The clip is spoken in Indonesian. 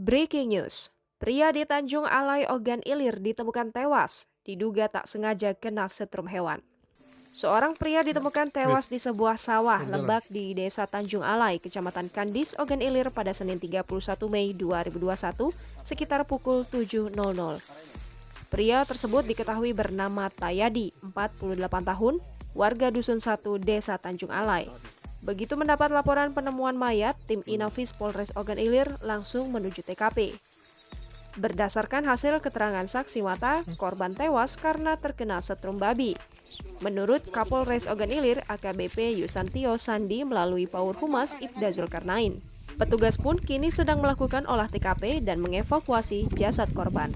Breaking news, pria di Tanjung Alai Ogan Ilir ditemukan tewas, diduga tak sengaja kena setrum hewan. Seorang pria ditemukan tewas di sebuah sawah lembak di Desa Tanjung Alai, Kecamatan Kandis, Ogan Ilir pada Senin 31 Mei 2021 sekitar pukul 7.00. Pria tersebut diketahui bernama Tayadi, 48 tahun, warga Dusun 1 Desa Tanjung Alai. Begitu mendapat laporan penemuan mayat, tim Inafis Polres Ogan Ilir langsung menuju TKP. Berdasarkan hasil keterangan saksi mata, korban tewas karena terkena setrum babi. Menurut Kapolres Ogan Ilir, AKBP Yusantio Sandi melalui Paur Humas Ibda Zulkarnain. Petugas pun kini sedang melakukan olah TKP dan mengevakuasi jasad korban.